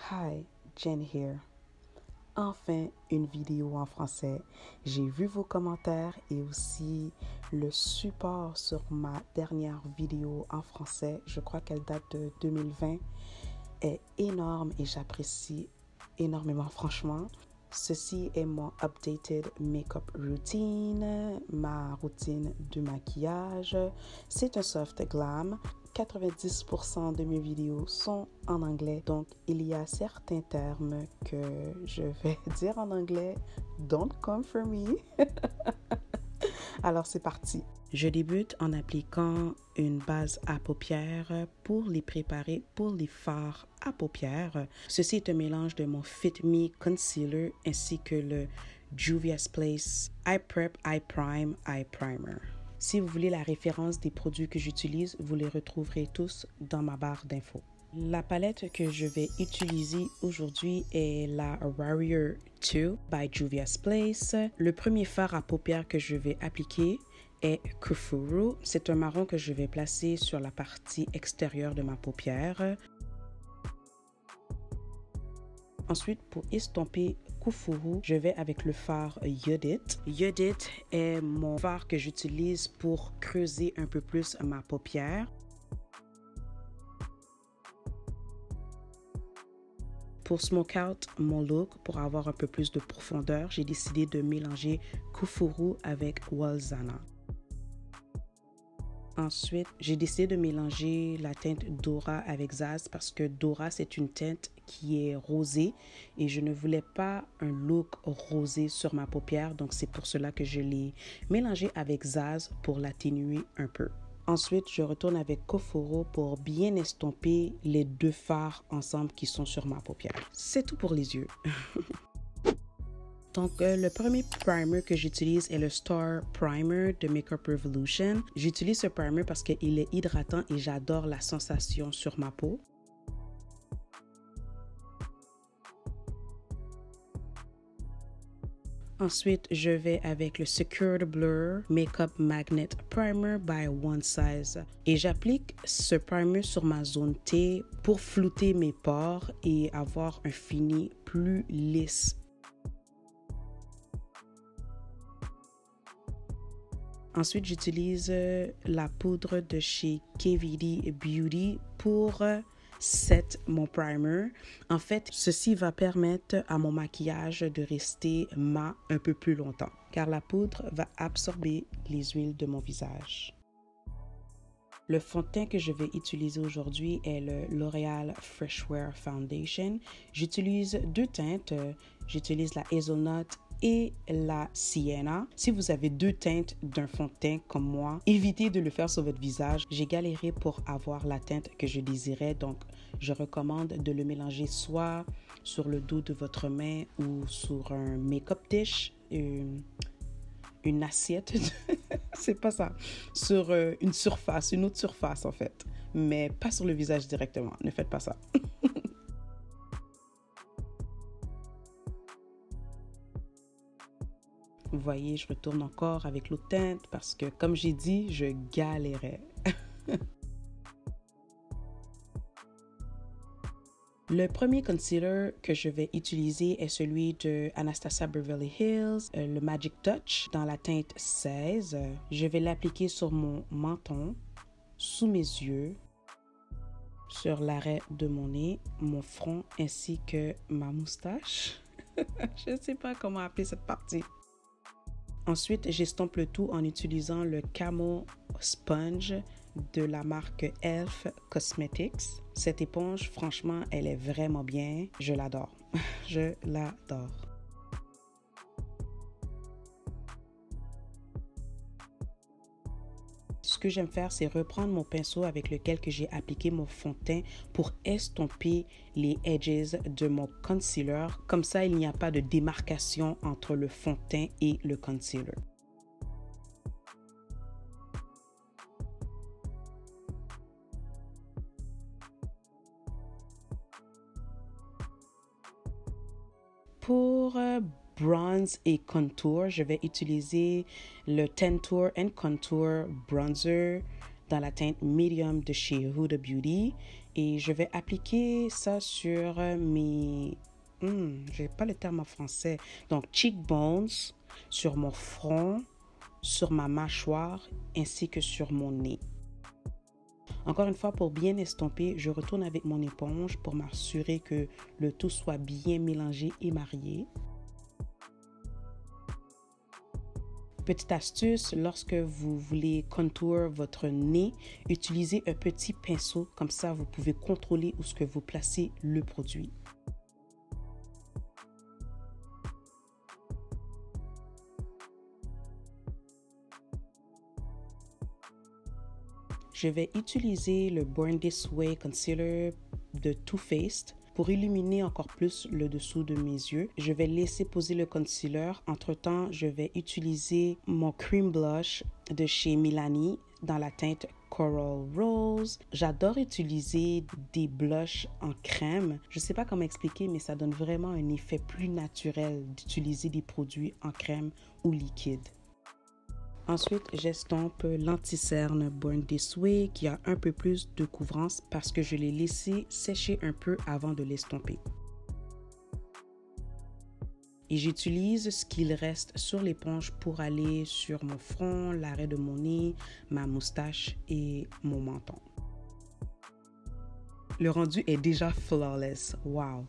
Hi, Jen here. Enfin, une vidéo en français. J'ai vu vos commentaires et aussi le support sur ma dernière vidéo en français. Je crois qu'elle date de 2020. Est énorme et j'apprécie énormément, franchement. Ceci est mon updated makeup routine, ma routine de maquillage. C'est un soft glam. 90% de mes vidéos sont en anglais, donc il y a certains termes que je vais dire en anglais. Don't come for me. Alors c'est parti. Je débute en appliquant une base à paupières pour les préparer pour les fards à paupières. Ceci est un mélange de mon Fit Me Concealer ainsi que le Juvia's Place Eye Prep Eye Prime Eye Primer. Si vous voulez la référence des produits que j'utilise, vous les retrouverez tous dans ma barre d'infos. La palette que je vais utiliser aujourd'hui est la Warrior 2 by Juvia's Place. Le premier fard à paupières que je vais appliquer est Kufuru. C'est un marron que je vais placer sur la partie extérieure de ma paupière. Ensuite, pour estomper Kufuru, je vais avec le fard Yodit. Yodit est mon fard que j'utilise pour creuser un peu plus ma paupière. Pour smoke out mon look, pour avoir un peu plus de profondeur, j'ai décidé de mélanger Kufuru avec Walzana. Ensuite, j'ai décidé de mélanger la teinte Dora avec Zaz parce que Dora, c'est une teinte qui est rosée et je ne voulais pas un look rosé sur ma paupière. Donc, c'est pour cela que je l'ai mélangé avec Zaz pour l'atténuer un peu. Ensuite, je retourne avec Kufuru pour bien estomper les deux fards ensemble qui sont sur ma paupière. C'est tout pour les yeux. Donc, le premier primer que j'utilise est le Star Primer de Makeup Revolution. J'utilise ce primer parce qu'il est hydratant et j'adore la sensation sur ma peau. Ensuite, je vais avec le Secured Blur Makeup Magnet Primer by One Size. Et j'applique ce primer sur ma zone T pour flouter mes pores et avoir un fini plus lisse. Ensuite, j'utilise la poudre de chez KVD Beauty pour set mon primer. En fait, ceci va permettre à mon maquillage de rester mat un peu plus longtemps car la poudre va absorber les huiles de mon visage. Le fond de teint que je vais utiliser aujourd'hui est le L'Oréal Fresh Wear Foundation. J'utilise deux teintes. J'utilise la Hazelnut et la Sienna. Si vous avez deux teintes d'un fond de teint comme moi, évitez de le faire sur votre visage. J'ai galéré pour avoir la teinte que je désirais, donc je recommande de le mélanger soit sur le dos de votre main ou sur un make-up dish, une assiette, c'est pas ça, sur une surface, une autre surface en fait, mais pas sur le visage directement, ne faites pas ça. Vous voyez, je retourne encore avec l'autre teinte parce que, comme j'ai dit, je galérais. Le premier concealer que je vais utiliser est celui de Anastasia Beverly Hills, le Magic Touch dans la teinte 16. Je vais l'appliquer sur mon menton, sous mes yeux, sur l'arrêt de mon nez, mon front ainsi que ma moustache. Je ne sais pas comment appeler cette partie. Ensuite, j'estompe le tout en utilisant le Camo Sponge de la marque Elf Cosmetics. Cette éponge, franchement, elle est vraiment bien. Je l'adore. Je l'adore. Ce que j'aime faire, c'est reprendre mon pinceau avec lequel j'ai appliqué mon fond de teint pour estomper les edges de mon concealer. Comme ça, il n'y a pas de démarcation entre le fond de teint et le concealer. Pour bronze et contour, je vais utiliser le Tentour and Contour Bronzer dans la teinte Medium de chez Huda Beauty Et je vais appliquer ça sur mes... j'ai pas le terme en français. Donc, cheekbones, sur mon front, sur ma mâchoire, ainsi que sur mon nez. Encore une fois, pour bien estomper, je retourne avec mon éponge pour m'assurer que le tout soit bien mélangé et marié. Petite astuce, lorsque vous voulez contour votre nez, utilisez un petit pinceau, comme ça vous pouvez contrôler où est-ce que vous placez le produit. Je vais utiliser le Born This Way Concealer de Too Faced pour illuminer encore plus le dessous de mes yeux. Je vais laisser poser le concealer. Entre-temps, je vais utiliser mon cream blush de chez Milani dans la teinte Coral Rose. J'adore utiliser des blushs en crème. Je ne sais pas comment expliquer, mais ça donne vraiment un effet plus naturel d'utiliser des produits en crème ou liquide. Ensuite, j'estompe l'anti-cerne Born This Way qui a un peu plus de couvrance parce que je l'ai laissé sécher un peu avant de l'estomper. Et j'utilise ce qu'il reste sur l'éponge pour aller sur mon front, l'arrêt de mon nez, ma moustache et mon menton. Le rendu est déjà flawless. Wow!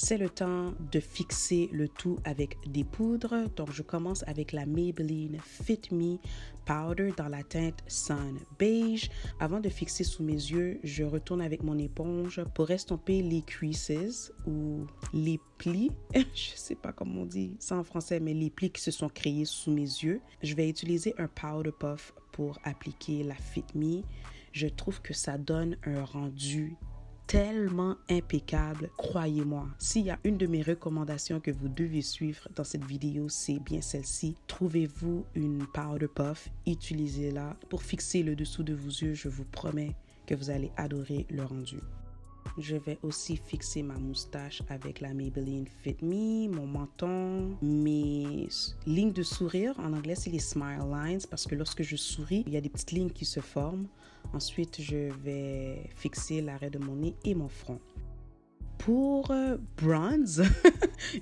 C'est le temps de fixer le tout avec des poudres. Donc, je commence avec la Maybelline Fit Me Powder dans la teinte Sun Beige. Avant de fixer sous mes yeux, je retourne avec mon éponge pour estomper les creases ou les plis. Je ne sais pas comment on dit ça en français, mais les plis qui se sont créés sous mes yeux. Je vais utiliser un powder puff pour appliquer la Fit Me. Je trouve que ça donne un rendu tellement impeccable, croyez-moi. S'il y a une de mes recommandations que vous devez suivre dans cette vidéo, c'est bien celle-ci. Trouvez-vous une powder puff, utilisez-la pour fixer le dessous de vos yeux. Je vous promets que vous allez adorer le rendu. Je vais aussi fixer ma moustache avec la Maybelline Fit Me, mon menton, mes lignes de sourire. En anglais, c'est les smile lines parce que lorsque je souris, il y a des petites lignes qui se forment. Ensuite, je vais fixer l'arrêt de mon nez et mon front. Pour bronze,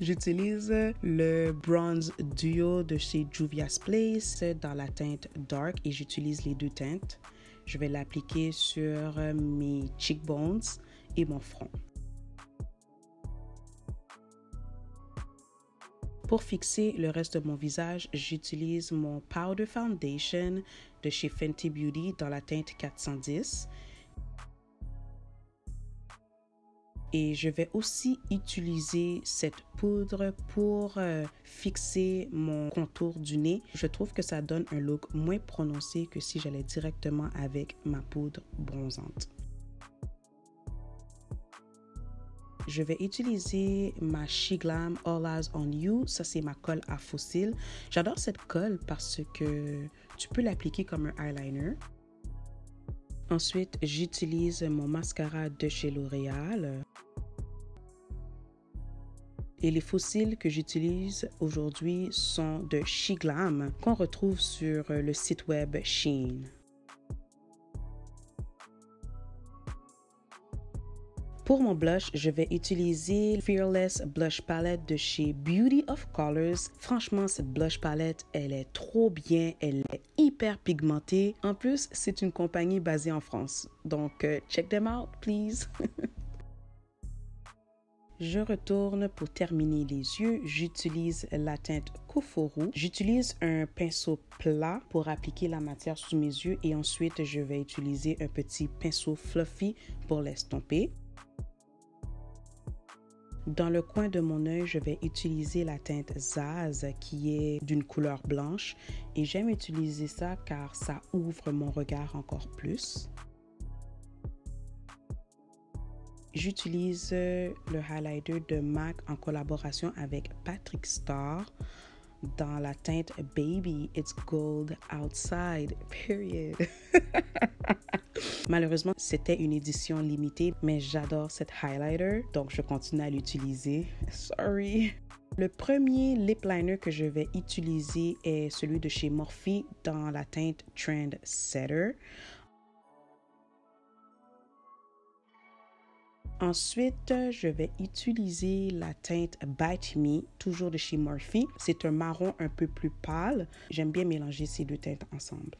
j'utilise le Bronze Duo de chez Juvia's Place dans la teinte Dark et j'utilise les deux teintes. Je vais l'appliquer sur mes cheekbones et mon front. Pour fixer le reste de mon visage, j'utilise mon Powder Foundation de chez Fenty Beauty dans la teinte 410. Et je vais aussi utiliser cette poudre pour fixer mon contour du nez. Je trouve que ça donne un look moins prononcé que si j'allais directement avec ma poudre bronzante. Je vais utiliser ma SheGlam All Eyes on You. Ça, c'est ma colle à fossiles. J'adore cette colle parce que tu peux l'appliquer comme un eyeliner. Ensuite, j'utilise mon mascara de chez L'Oréal. Et les fossiles que j'utilise aujourd'hui sont de SheGlam qu'on retrouve sur le site web Shein. Pour mon blush, je vais utiliser Fearless Blush Palette de chez Beauty of Colors. Franchement, cette blush palette, elle est trop bien, elle est hyper pigmentée. En plus, c'est une compagnie basée en France. Donc, check them out, please. Je retourne pour terminer les yeux. J'utilise la teinte Kofuru. J'utilise un pinceau plat pour appliquer la matière sous mes yeux et ensuite, je vais utiliser un petit pinceau fluffy pour l'estomper. Dans le coin de mon œil, je vais utiliser la teinte Zaz qui est d'une couleur blanche et j'aime utiliser ça car ça ouvre mon regard encore plus. J'utilise le highlighter de MAC en collaboration avec Patrick Starr dans la teinte Baby It's Gold Outside, period. Malheureusement, c'était une édition limitée, mais j'adore cette highlighter, donc je continue à l'utiliser. Sorry. Le premier lip liner que je vais utiliser est celui de chez Morphe dans la teinte Trend Setter. Ensuite, je vais utiliser la teinte Bite Me, toujours de chez Morphe. C'est un marron un peu plus pâle. J'aime bien mélanger ces deux teintes ensemble.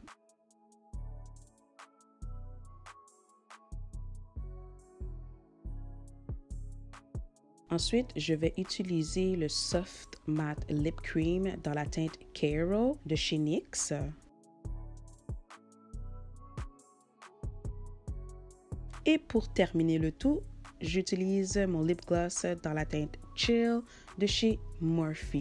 Ensuite, je vais utiliser le Soft Matte Lip Cream dans la teinte Caro de chez NYX. Et pour terminer le tout, j'utilise mon lip gloss dans la teinte Chill de chez Morphe.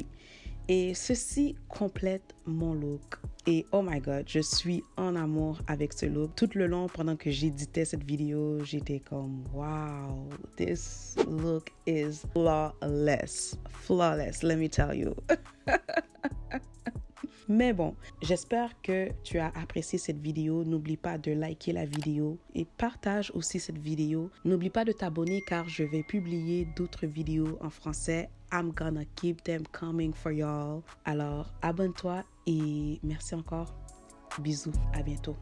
Et ceci complète mon look. Et oh my god, je suis en amour avec ce look. Tout le long, pendant que j'éditais cette vidéo, j'étais comme wow, this look is flawless. Flawless, let me tell you. Mais bon, j'espère que tu as apprécié cette vidéo. N'oublie pas de liker la vidéo et partage aussi cette vidéo. N'oublie pas de t'abonner car je vais publier d'autres vidéos en français. I'm gonna keep them coming for y'all. Alors, abonne-toi et merci encore. Bisous, à bientôt.